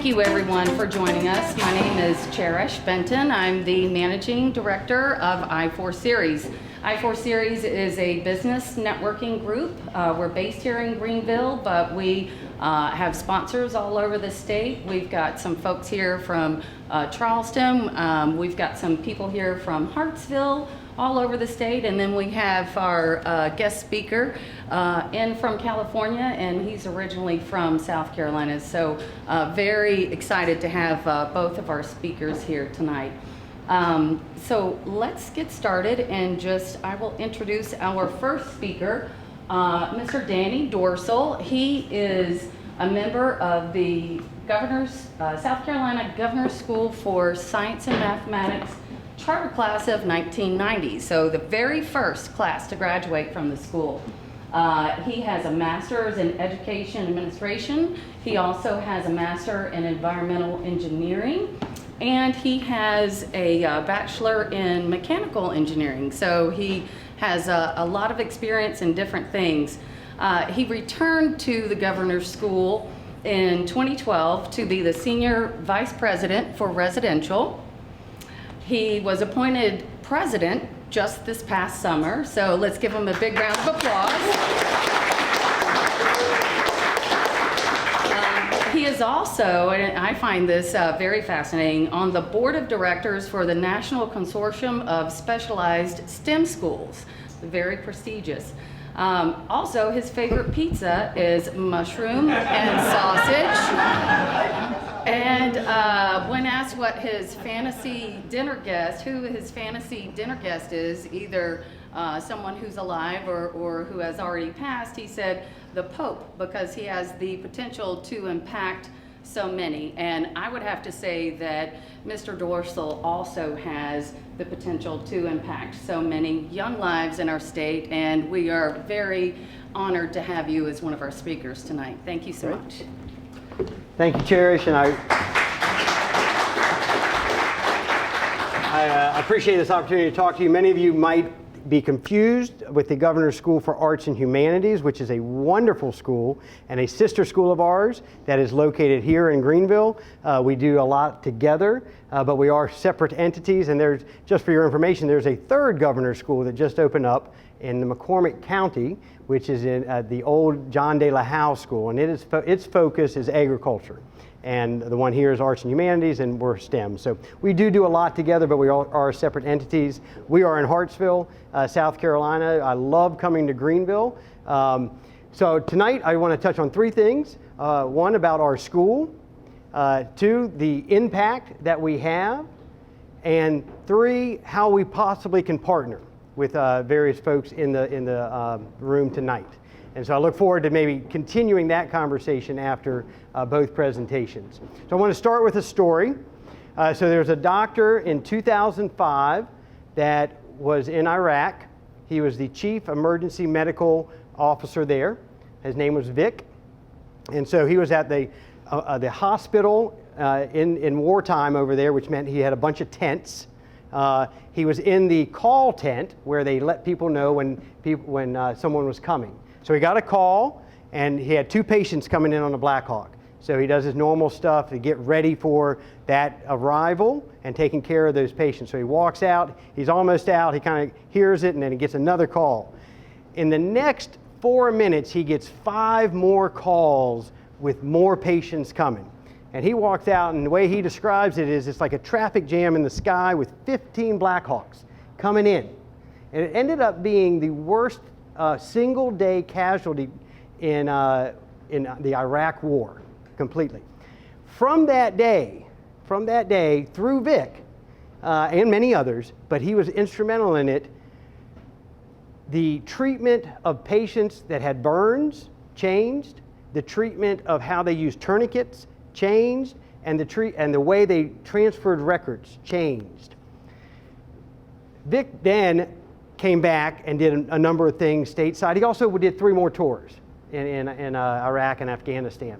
Thank you everyone for joining us. My name is Cherish Benton. I'm the Managing Director of I4 Series. I4 Series is a business networking group. We're based here in Greenville, but we have sponsors all over the state. We've got some folks here from Charleston. We've got some people here from Hartsville, all over the state, and then we have our guest speaker in from California, and he's originally from South Carolina. So very excited to have both of our speakers here tonight. So let's get started, and I will introduce our first speaker, Mr. Danny Dorsel. He is a member of the South Carolina Governor's School for Science and Mathematics charter class of 1990, so the very first class to graduate from the school. He has a master's in education administration. He also has a master in environmental engineering, and he has a bachelor in mechanical engineering. So he has a lot of experience in different things. He returned to the Governor's School in 2012 to be the Senior Vice President for Residential. He was appointed president just this past summer, so let's give him a big round of applause. He is also, and I find this very fascinating, on the board of directors for the National Consortium of Specialized STEM Schools, very prestigious. Also, his favorite pizza is mushroom and sausage. And when asked what his fantasy dinner guest, who his fantasy dinner guest is, either someone who's alive or who has already passed, he said the Pope, because he has the potential to impact so many. And I would have to say that Mr. Dorsel also has the potential to impact so many young lives in our state, and we are very honored to have you as one of our speakers tonight. Thank you so much. Thank you, Cherish, and I appreciate this opportunity to talk to you. Many of you might be confused with the Governor's School for Arts and Humanities, which is a wonderful school and a sister school of ours that is located here in Greenville. We do a lot together, but we are separate entities, and there's, just for your information, there's a third Governor's School that just opened up in the McCormick County, which is in the old John De La Howe School, and its focus is agriculture. And the one here is Arts and Humanities, and we're STEM. So we do a lot together, but we are separate entities. We are in Hartsville, South Carolina. I love coming to Greenville. So tonight I want to touch on three things. One, about our school. Two, the impact that we have. And three, how we possibly can partner with various folks in the room tonight. And so I look forward to maybe continuing that conversation after both presentations. So I want to start with a story. So there's a doctor in 2005 that was in Iraq. He was the chief emergency medical officer there. His name was Vic. And so he was at the hospital in wartime over there, which meant he had a bunch of tents. He was in the call tent where they let people know when someone was coming. So he got a call, and he had two patients coming in on a Black Hawk. So he does his normal stuff to get ready for that arrival and taking care of those patients. So he walks out, he's almost out, he kind of hears it, and then he gets another call. In the next 4 minutes, he gets 5 more calls with more patients coming. And he walks out, and the way he describes it is it's like a traffic jam in the sky with 15 Black Hawks coming in. And it ended up being the worst single day casualty in the Iraq war, completely. From that day through Vic and many others, but he was instrumental in it, the treatment of patients that had burns changed, the treatment of how they used tourniquets changed, and the way they transferred records changed. Vic then came back and did a number of things stateside. He also did 3 more tours in Iraq and Afghanistan.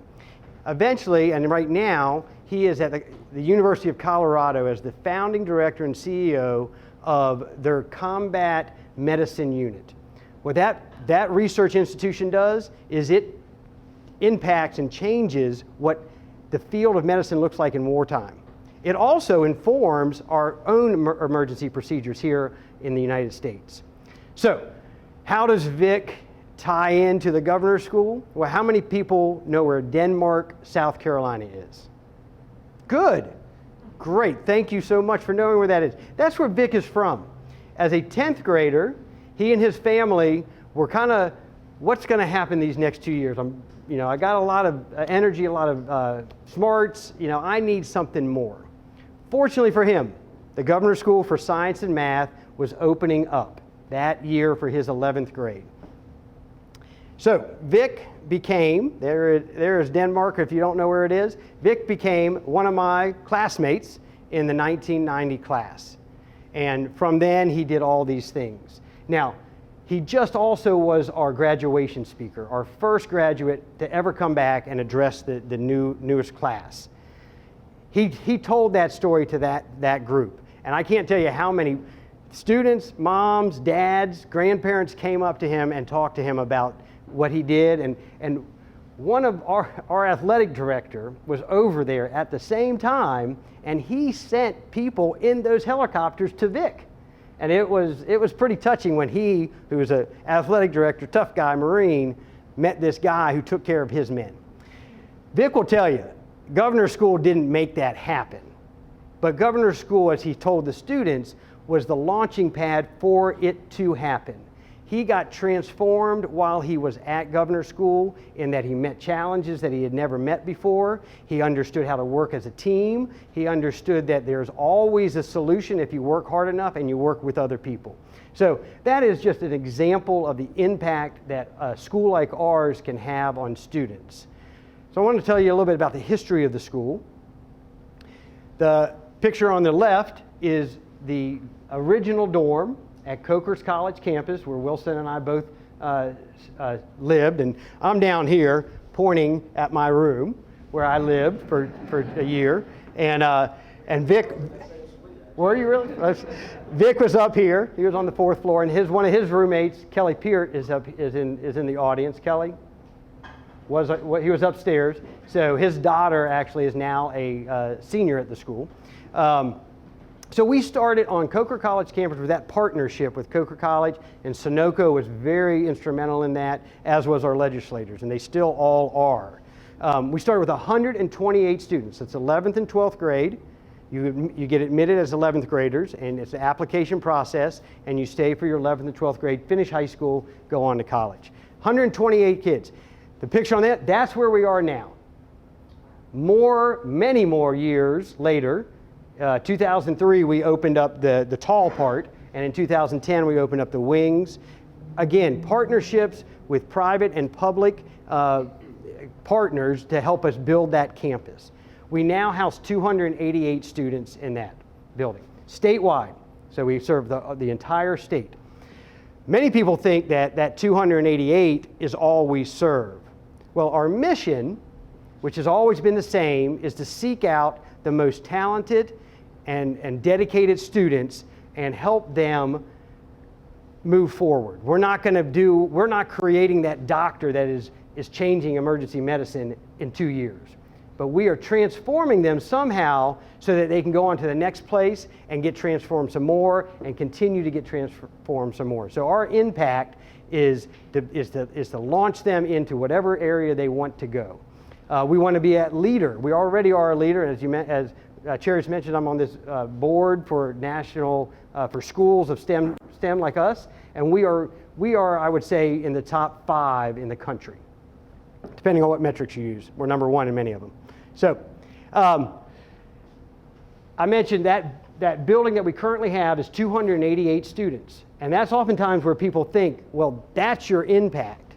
Eventually, and right now, he is at the University of Colorado as the founding director and CEO of their combat medicine unit. What that research institution does is it impacts and changes what the field of medicine looks like in wartime. It also informs our own emergency procedures here in the United States. So, how does Vic tie into the governor's school? Well, how many people know where Denmark, South Carolina is? Good. Great. Thank you so much for knowing where that is. That's where Vic is from. As a 10th grader, he and his family were kind of, what's going to happen these next 2 years? I got a lot of energy, a lot of smarts. I need something more. Fortunately for him, the Governor's School for Science and Math was opening up that year for his 11th grade. So Vic became, there is Denmark if you don't know where it is, Vic became one of my classmates in the 1990 class. And from then he did all these things. Now, he just also was our graduation speaker, our first graduate to ever come back and address the newest class. He told that story to that group. And I can't tell you how many students, moms, dads, grandparents came up to him and talked to him about what he did. And one of our athletic director was over there at the same time, and he sent people in those helicopters to Vic. And it was pretty touching when he, who was an athletic director, tough guy, Marine, met this guy who took care of his men. Vic will tell you, Governor's School didn't make that happen. But Governor's School, as he told the students, was the launching pad for it to happen. He got transformed while he was at Governor's School in that he met challenges that he had never met before. He understood how to work as a team. He understood that there's always a solution if you work hard enough and you work with other people. So that is just an example of the impact that a school like ours can have on students. So I want to tell you a little bit about the history of the school. The picture on the left is the original dorm at Coker's College campus where Wilson and I both lived. And I'm down here pointing at my room where I lived for a year. And Vic, were you really? Vic was up here. He was on the 4th floor, and one of his roommates, Kelly Peart, is in the audience. Kelly? He was upstairs. So his daughter actually is now a senior at the school. So we started on Coker College campus with that partnership with Coker College, and Sunoco was very instrumental in that, as was our legislators, and they still all are. We started with 128 students. It's 11th and 12th grade. You get admitted as 11th graders, and it's an application process, and you stay for your 11th and 12th grade, finish high school, go on to college. 128 kids. The picture on that's where we are now. Many more years later, 2003 we opened up the tall part, and in 2010 we opened up the wings. Again, partnerships with private and public partners to help us build that campus. We now house 288 students in that building, statewide, so we serve the entire state. Many people think that 288 is all we serve. Well, our mission, which has always been the same, is to seek out the most talented and dedicated students and help them move forward. We're not creating that doctor that is changing emergency medicine in 2 years. But we are transforming them somehow so that they can go on to the next place and get transformed some more and continue to get transformed some more. So our impact is to launch them into whatever area they want to go. We want to be a leader. We already are a leader, as Cherish mentioned, I'm on this board for national, for schools of STEM like us, and we are, I would say, in the top 5 in the country, depending on what metrics you use. We're number 1 in many of them. So, I mentioned that building that we currently have is 288 students, and that's oftentimes where people think, well, that's your impact,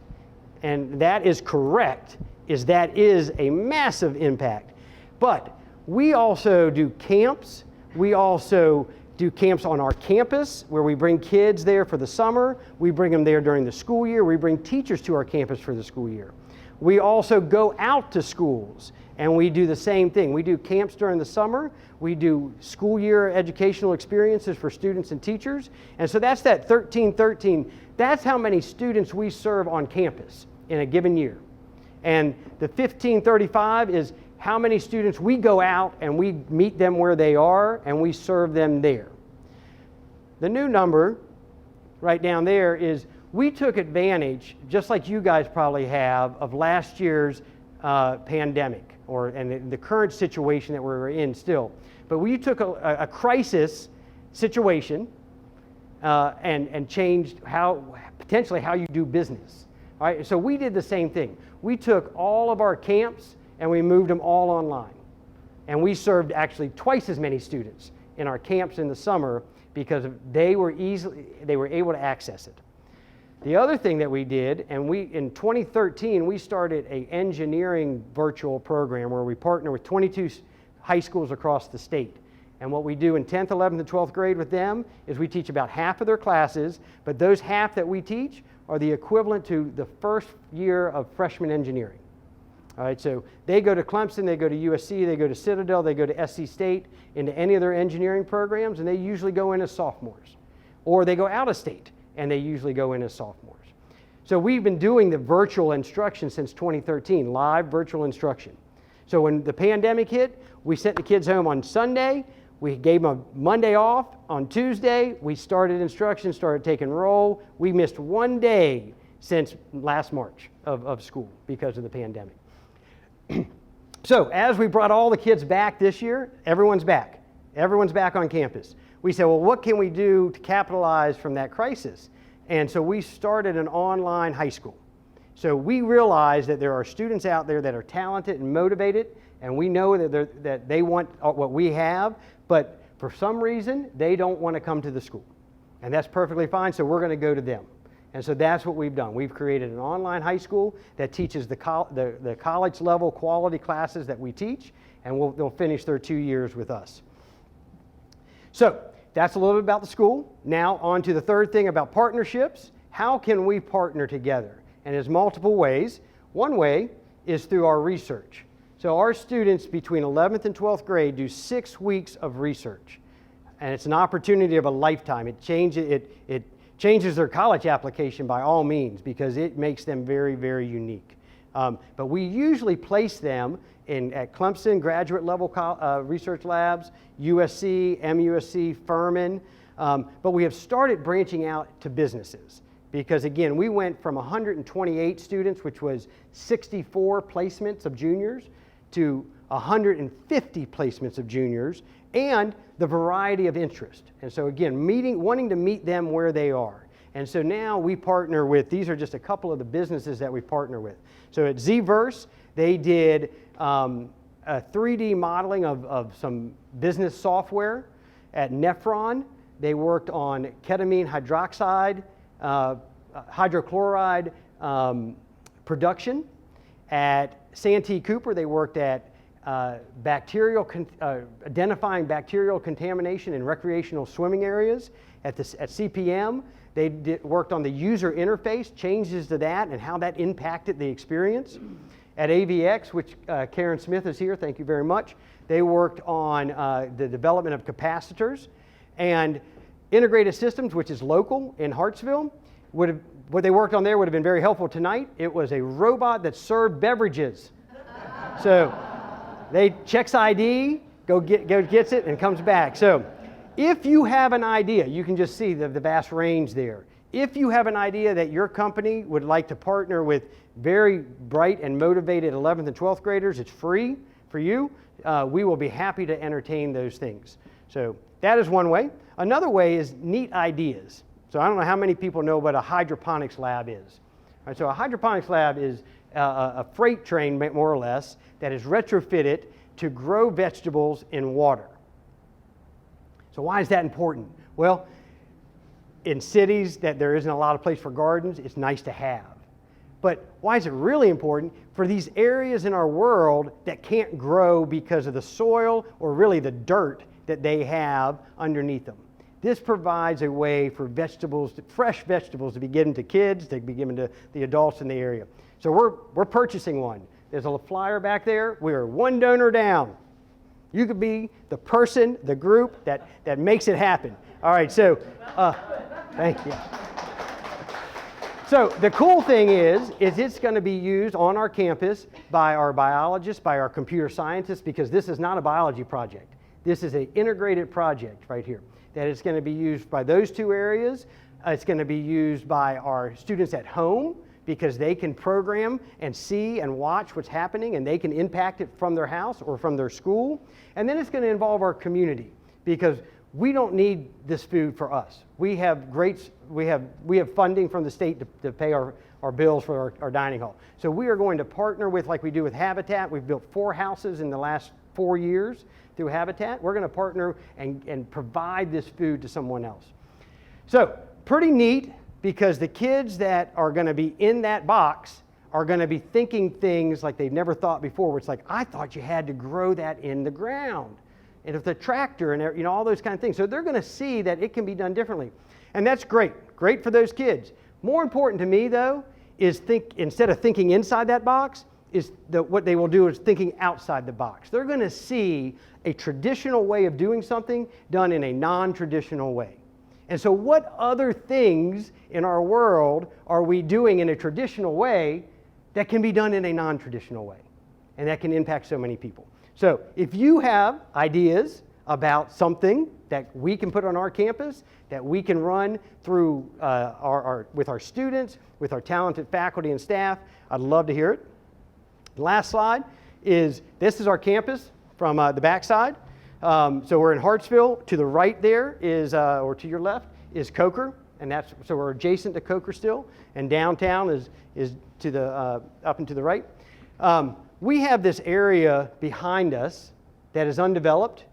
and that is correct. That is a massive impact, but we also do camps. We also do camps on our campus where we bring kids there for the summer. We bring them there during the school year. We bring teachers to our campus for the school year. We also go out to schools and we do the same thing. We do camps during the summer. We do school year educational experiences for students and teachers. And so that's that 1313. That's how many students we serve on campus in a given year. And the 1535 is how many students we go out and we meet them where they are and we serve them there. The new number right down there is we took advantage, just like you guys probably have, of last year's pandemic and the current situation that we're in still. But we took a crisis situation and changed potentially how you do business. All right, so we did the same thing. We took all of our camps and we moved them all online. And we served actually twice as many students in our camps in the summer because they were able to access it. The other thing that we did, and in 2013, we started an engineering virtual program where we partner with 22 high schools across the state. And what we do in 10th, 11th, and 12th grade with them is we teach about half of their classes, but those half that we teach are the equivalent to the first year of freshman engineering. All right, so they go to Clemson, they go to USC, they go to Citadel, they go to SC State, into any of their engineering programs, and they usually go in as sophomores. Or they go out of state, and they usually go in as sophomores. So we've been doing the virtual instruction since 2013, live virtual instruction. So when the pandemic hit, we sent the kids home on Sunday, we gave them a Monday off. On Tuesday, we started instruction, started taking roll. We missed one day since last March of school because of the pandemic. So as we brought all the kids back this year, everyone's back. Everyone's back on campus. We said, well, what can we do to capitalize from that crisis? And so we started an online high school. So we realized that there are students out there that are talented and motivated, and we know that they want what we have, but for some reason, they don't want to come to the school. And that's perfectly fine, so we're going to go to them. And so that's what we've done. We've created an online high school that teaches the college level quality classes that we teach, and they'll finish their 2 years with us. So that's a little bit about the school. Now on to the third thing about partnerships. How can we partner together? And there's multiple ways. One way is through our research. So our students between 11th and 12th grade do 6 weeks of research. And it's an opportunity of a lifetime. It changes their college application by all means because it makes them very, very unique. But we usually place them at Clemson graduate level research labs, USC, MUSC, Furman. But we have started branching out to businesses. Because again, we went from 128 students, which was 64 placements of juniors, to 150 placements of juniors, and the variety of interest. And so again, wanting to meet them where they are. And so now we partner with, these are just a couple of the businesses that we partner with. So at Zverse, they did a 3D modeling of some business software. At Nephron, they worked on ketamine hydroxide, hydrochloride production. At Santee Cooper, they worked at identifying bacterial contamination in recreational swimming areas. At CPM, they worked on the user interface, changes to that, and how that impacted the experience. At AVX, which Karen Smith is here, thank you very much, they worked on the development of capacitors. And Integrated Systems, which is local in Hartsville, what they worked on there would have been very helpful tonight. It was a robot that served beverages. So they checks ID, gets it, and comes back. So if you have an idea, you can just see the vast range there. If you have an idea that your company would like to partner with very bright and motivated 11th and 12th graders, it's free for you. We will be happy to entertain those things. So that is one way. Another way is neat ideas. So I don't know how many people know what a hydroponics lab is. All right, so a hydroponics lab is a freight train, more or less, that is retrofitted to grow vegetables in water. So why is that important? Well, in cities that there isn't a lot of place for gardens, it's nice to have. But why is it really important? For these areas in our world that can't grow because of the soil or really the dirt that they have underneath them. This provides a way for fresh vegetables to be given to kids, to be given to the adults in the area. So we're purchasing one. There's a flyer back there. We are one donor down. You could be the person, the group that makes it happen. All right, so thank you. So the cool thing is it's going to be used on our campus by our biologists, by our computer scientists, because this is not a biology project. This is an integrated project right here. That it's going to be used by those two areas. It's going to be used by our students at home because they can program and see and watch what's happening and they can impact it from their house or from their school. And then it's going to involve our community because we don't need this food for us. We have funding from the state to pay our bills for our dining hall. So we are going to partner with, like we do with Habitat. We've built 4 houses in the last 4 years through Habitat. We're going to partner and provide this food to someone else. So pretty neat because the kids that are going to be in that box are going to be thinking things like they've never thought before, where it's like, I thought you had to grow that in the ground. And with the tractor and all those kind of things. So they're going to see that it can be done differently. And that's great for those kids. More important to me though, is instead of thinking inside that box, what they will do is thinking outside the box. They're going to see a traditional way of doing something done in a non-traditional way. And so what other things in our world are we doing in a traditional way that can be done in a non-traditional way? And that can impact so many people. So if you have ideas about something that we can put on our campus, that we can run through with our students, with our talented faculty and staff, I'd love to hear it. The last slide is, this is our campus from the back side. So we're in Hartsville. To the right there is, or to your left, is Coker. And so we're adjacent to Coker still. And downtown is to the, up and to the right. We have this area behind us that is undeveloped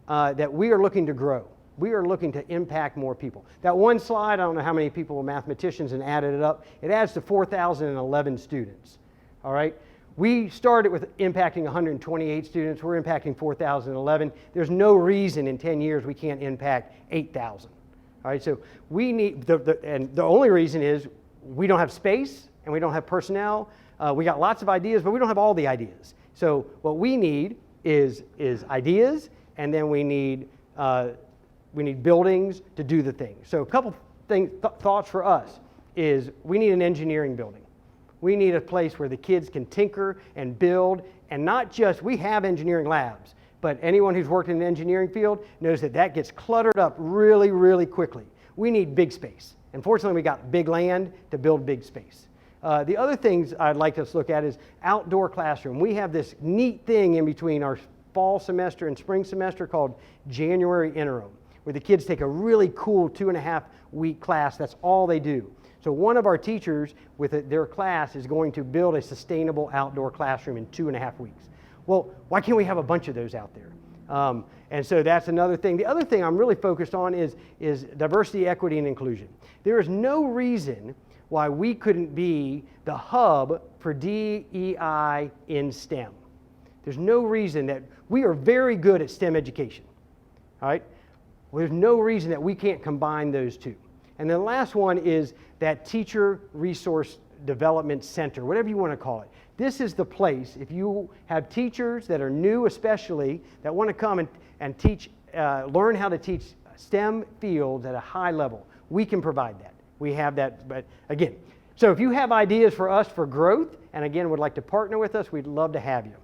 that we are looking to grow. We are looking to impact more people. That one slide, I don't know how many people were mathematicians and added it up. It adds to 4,011 students. All right? We started with impacting 128 students. We're impacting 4,011. There's no reason in 10 years we can't impact 8,000. All right? So we need, and the only reason is we don't have space and we don't have personnel. We got lots of ideas, but we don't have all the ideas. So what we need is ideas, and then we need buildings to do the thing. So a couple thoughts for us is we need an engineering building. We need a place where the kids can tinker and build, and not just, we have engineering labs, but anyone who's worked in the engineering field knows that gets cluttered up really, really quickly. We need big space. And fortunately, we got big land to build big space. The other things I'd like us to look at is outdoor classroom. We have this neat thing in between our fall semester and spring semester called January Interim, where the kids take a really cool 2.5-week class. That's all they do. So one of our teachers with their class is going to build a sustainable outdoor classroom in 2.5 weeks. Well, why can't we have a bunch of those out there? And so that's another thing. The other thing I'm really focused on is diversity, equity, and inclusion. There is no reason why we couldn't be the hub for DEI in STEM. There's no reason that we are very good at STEM education. All right? Well, there's no reason that we can't combine those two. And then the last one is that Teacher Resource Development Center, whatever you want to call it. This is the place, if you have teachers that are new especially, that want to come and teach, learn how to teach STEM fields at a high level, we can provide that. We have that, but again, so if you have ideas for us for growth, and again would like to partner with us, we'd love to have you.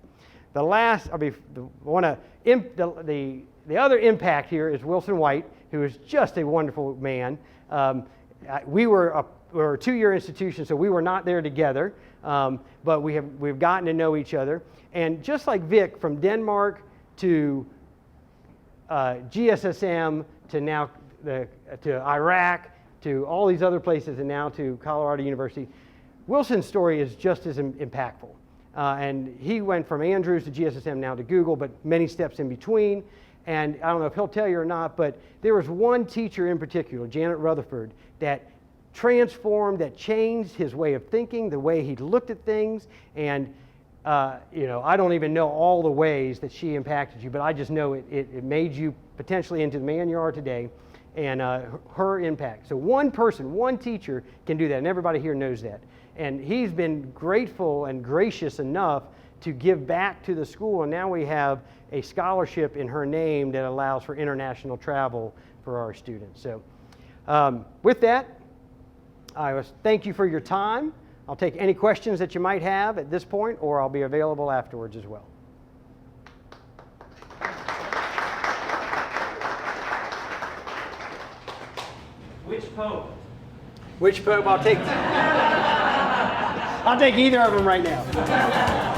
The last, the other impact here is Wilson White, who is just a wonderful man. We were a 2-year institution, so we were not there together, but we've gotten to know each other. And just like Vic, from Denmark to GSSM to now to Iraq, to all these other places, and now to Colorado University, Wilson's story is just as impactful. And he went from Andrews to GSSM, now to Google, but many steps in between. And I don't know if he'll tell you or not, but there was one teacher in particular, Janet Rutherford, that transformed, that changed his way of thinking, the way he looked at things. And I don't even know all the ways that she impacted you, but I just know it made you potentially into the man you are today. And her impact. So one person, one teacher can do that, and everybody here knows that. And he's been grateful and gracious enough to give back to the school, and now we have a scholarship in her name that allows for international travel for our students. So with that, Thank you for your time. I'll take any questions that you might have at this point, or I'll be available afterwards as well. Which pope? Which pope? I'll take either of them right now.